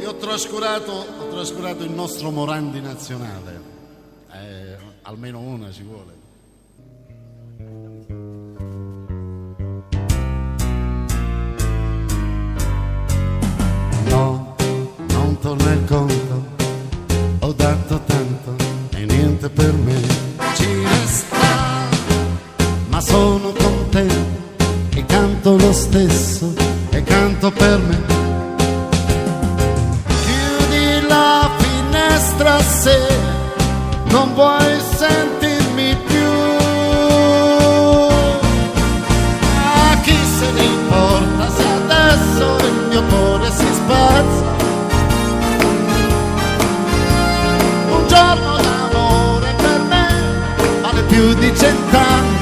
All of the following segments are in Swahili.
Io ho trascurato il nostro Morandi nazionale, almeno una ci vuole. No, non torna il conto, ho dato tanto e niente per me ci resta, ma sono contento e canto lo stesso e canto per me. Se non vuoi sentirmi più, a chi se ne importa se adesso il mio cuore si spezza. Un giorno d'amore per me vale più di 100 anni.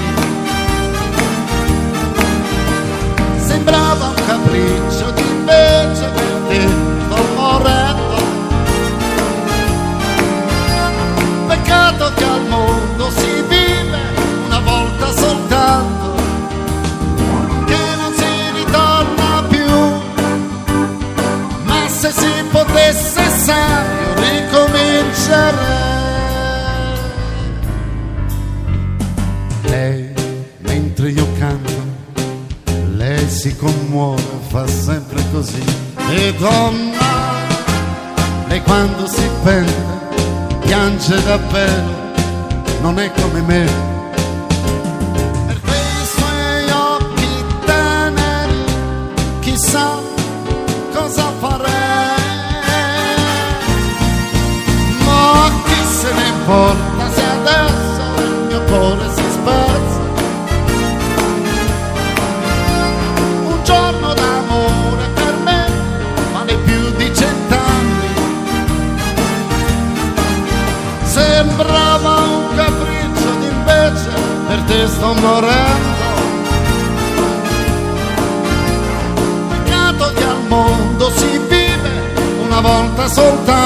Sembrava un capriccio, invece per te sto morendo. Peccato che al mondo si vive una volta soltanto, che non si ritorna più, ma se si potesse sai io ricomincerei. Lei, mentre io canto, lei si commuove, fa sempre così. E donna, lei quando si pente piange davvero, non è come me. Per quei suoi occhi teneri, chissà cosa farei. Ma chi se ne importa se adesso il mio cuore si spezza. Un giorno d'amore per me vale più di 100 anni. Sembrava un capriccio ed invece per te sto morendo. Peccato che al mondo si vive una volta soltanto.